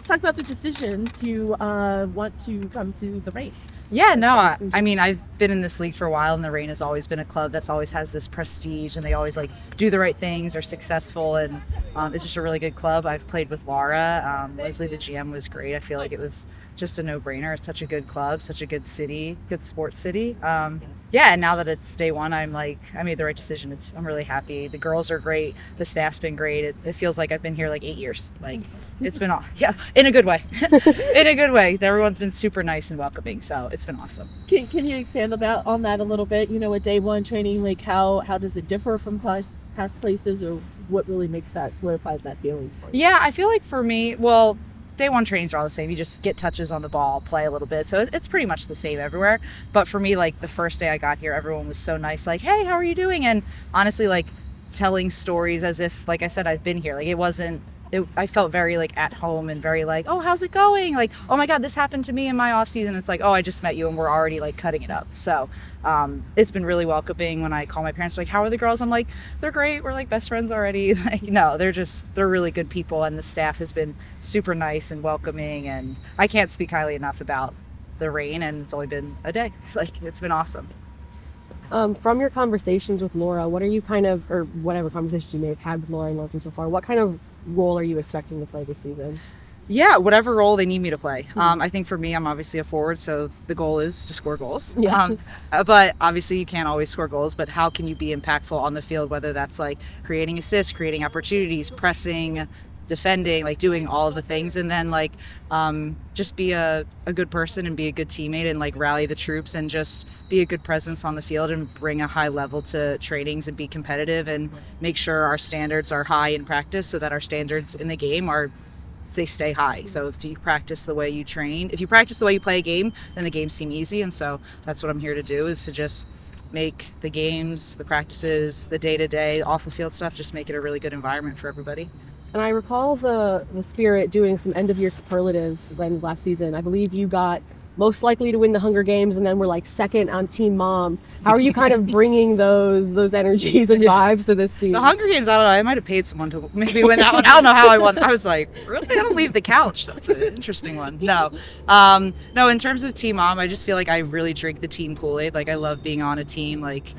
talk about the decision to want to come to the Reign. Yeah, no, I mean, I've been in this league for a while, and the Reign has always been a club that's always has this prestige, and they always like do the right things, are successful, and it's just a really good club. I've played with Laura. Leslie, the GM, was great. I feel like it was just a no-brainer. It's such a good club, such a good city, good sports city. Yeah, and now that it's day one, I'm like, I made the right decision. I'm really happy. The girls are great. The staff's been great. It feels like I've been here like 8 years. Like, it's been yeah, in a good way. In a good way. Everyone's been super nice and welcoming, so it's been awesome. Can you expand on that a little bit? You know, a day one training, like how does it differ from past places, or what really solidifies that feeling for you? Yeah, I feel like for me, well, day one trainings are all the same. You just get touches on the ball, play a little bit. So it's pretty much the same everywhere. But for me, like the first day I got here, everyone was so nice. Like, hey, how are you doing? And honestly, like telling stories as if, like I said, I've been here. Like I felt very like at home and very like, oh, how's it going? Like, oh my God, this happened to me in my off season. It's like, oh, I just met you and we're already like cutting it up. So it's been really welcoming. When I call my parents, like, how are the girls? I'm like, they're great. We're like best friends already. Like, no, they're really good people. And the staff has been super nice and welcoming. And I can't speak highly enough about the Reign, and it's only been a day. It's been awesome. From your conversations with Laura, what are you or whatever conversations you may have had with Laura and Leslie so far, what kind of role are you expecting to play this season? Yeah, whatever role they need me to play. I think for me, I'm obviously a forward, so the goal is to score goals. Yeah. But obviously you can't always score goals, but how can you be impactful on the field, whether that's like creating assists, creating opportunities, pressing, defending, like doing all of the things, and then like just be a good person and be a good teammate and like rally the troops and just be a good presence on the field and bring a high level to trainings and be competitive and make sure our standards are high in practice so that our standards in the game they stay high. So if you practice the way you train, if you practice the way you play a game, then the games seem easy. And so that's what I'm here to do, is to just make the games, the practices, the day-to-day off the field stuff, just make it a really good environment for everybody. And I recall the Spirit doing some end-of-year superlatives last season. I believe you got most likely to win the Hunger Games, and then we're like second on Team Mom. How are you kind of bringing those energies and vibes to this team? The Hunger Games, I don't know. I might have paid someone to maybe win that one. I don't know how I won. I was like, really? I don't leave the couch. That's an interesting one. No. No, in terms of Team Mom, I just feel like I really drink the team Kool-Aid. Like, I love being on a team. Like,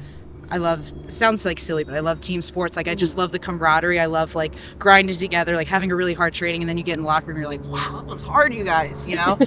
it sounds like silly, but I love team sports. Like, I just love the camaraderie. I love like grinding together, like having a really hard training, and then you get in the locker room, you're like, wow, that was hard, you guys, you know?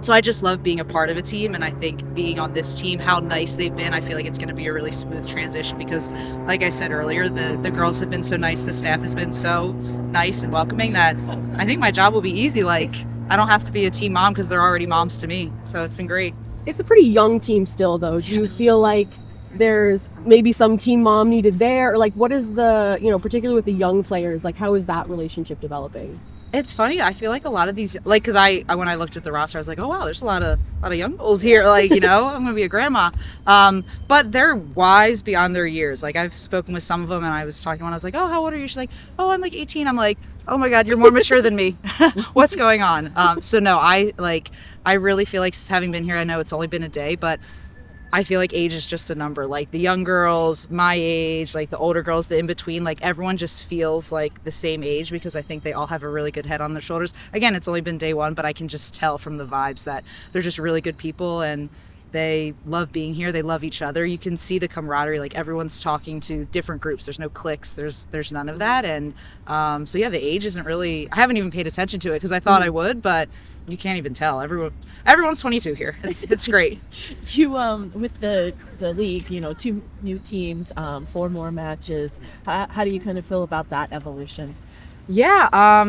So I just love being a part of a team, and I think being on this team, how nice they've been, I feel like it's going to be a really smooth transition because, like I said earlier, the girls have been so nice, the staff has been so nice and welcoming that I think my job will be easy. Like, I don't have to be a team mom because they're already moms to me, so it's been great. It's a pretty young team still, though. Do you feel like there's maybe some team mom needed there, or like what is particularly with the young players, like how is that relationship developing? It's funny. I feel like a lot of these, like, because when I looked at the roster, I was like, oh wow, there's a lot of young bulls here. Like, I'm gonna be a grandma. But they're wise beyond their years. Like, I've spoken with some of them, and I was talking to one. I was like, oh, how old are you? She's like, oh, I'm like 18. I'm like, oh my God, you're more mature than me. What's going on? So no, I really feel like, having been here, I know it's only been a day, but I feel like age is just a number. Like, the young girls, my age, like the older girls, the in-between, like everyone just feels like the same age because I think they all have a really good head on their shoulders. Again, it's only been day one, but I can just tell from the vibes that they're just really good people and they love being here. They love each other. You can see the camaraderie. Like, everyone's talking to different groups. There's no cliques. There's none of that. And so yeah, the age isn't really. I haven't even paid attention to it because I thought I would, but you can't even tell. Everyone's 22 here. It's great. You with the league, 2 new teams, 4 more matches. How do you kind of feel about that evolution? Yeah,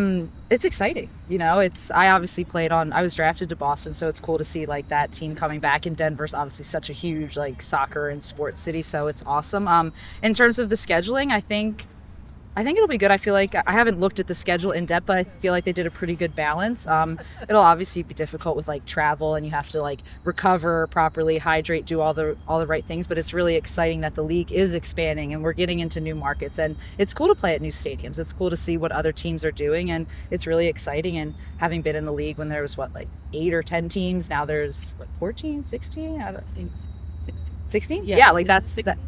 it's exciting. I obviously I was drafted to Boston, so it's cool to see like that team coming back. And Denver's obviously such a huge like soccer and sports city, so it's awesome. In terms of the scheduling, I think it'll be good. I feel like I haven't looked at the schedule in depth, but I feel like they did a pretty good balance. It'll obviously be difficult with like travel, and you have to like recover properly, hydrate, do all the right things. But it's really exciting that the league is expanding and we're getting into new markets, and it's cool to play at new stadiums. It's cool to see what other teams are doing, and it's really exciting. And having been in the league when there was 8 or 10 teams, now there's 14, 16? I think 16. 16? Yeah, like that's 16.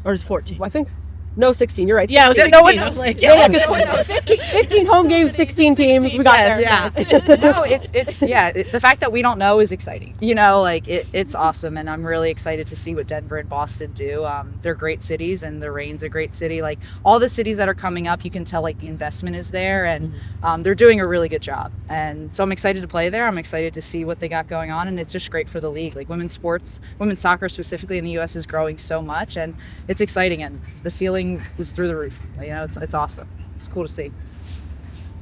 Or is 14? Well, I think No, 16. You're right. Yeah, I was 16. like, no one 16. I knows. was like, Yeah, yeah, because no one knows. 15 home games, 16 teams. We got there. Yes. Yeah. No, it's the fact that we don't know is exciting. Like it's awesome, and I'm really excited to see what Denver and Boston do. They're great cities, and the Reign's a great city. Like all the cities that are coming up, you can tell like the investment is there, and they're doing a really good job. And so I'm excited to play there. I'm excited to see what they got going on, and it's just great for the league. Like women's soccer specifically in the U.S. is growing so much, and it's exciting, and the ceiling is through the roof. It's awesome. It's cool to see.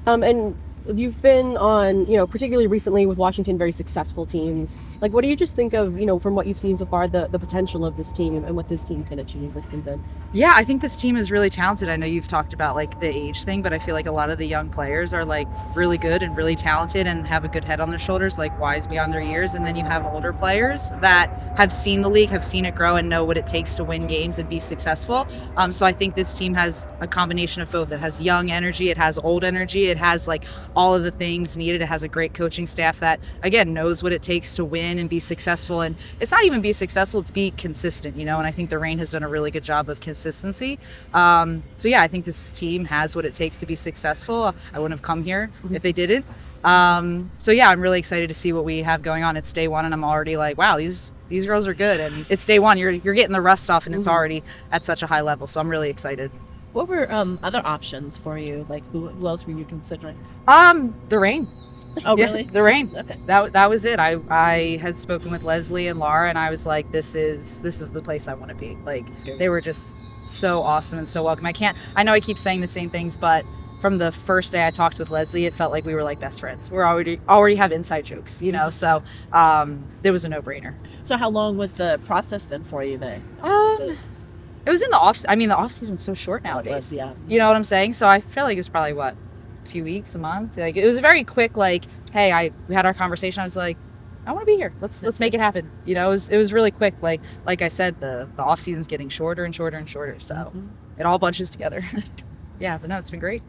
And you've been on, particularly recently with Washington, very successful teams. Like, what do you just think of, from what you've seen so far, the potential of this team and what this team can achieve this season? Yeah, I think this team is really talented. I know you've talked about like the age thing, but I feel like a lot of the young players are like really good and really talented and have a good head on their shoulders, like wise beyond their years. And then you have older players that have seen the league, have seen it grow, and know what it takes to win games and be successful. So I think this team has a combination of both. It has young energy, it has old energy, it has like all of the things needed. It has a great coaching staff that, again, knows what it takes to win and be successful. And it's not even be successful, it's be consistent, and I think the Reign has done a really good job of consistency. So yeah, I think this team has what it takes to be successful. I wouldn't have come here if they didn't. So yeah, I'm really excited to see what we have going on. It's day one, and I'm already like, wow, these girls are good. And it's day one, you're getting the rust off, and it's already at such a high level. So I'm really excited. What were other options for you? Like who else were you considering? The Reign. Oh, Yeah, really? the Reign. Okay. That was it. I had spoken with Leslie and Laura, and I was like, this is the place I want to be. Like they were just so awesome and so welcome. I know I keep saying the same things, but from the first day I talked with Leslie, it felt like we were like best friends. We're already have inside jokes, so it was a no-brainer. So how long was the process then for you then? It was in the off. I mean, the off season's so short nowadays. Yeah. You know what I'm saying? So I feel like it was probably a few weeks, a month. Like it was very quick. Like, hey, we had our conversation. I was like, I want to be here. Let's make it happen. It was really quick. Like I said, the off season's getting shorter and shorter and shorter. So it all bunches together. Yeah, but no, it's been great.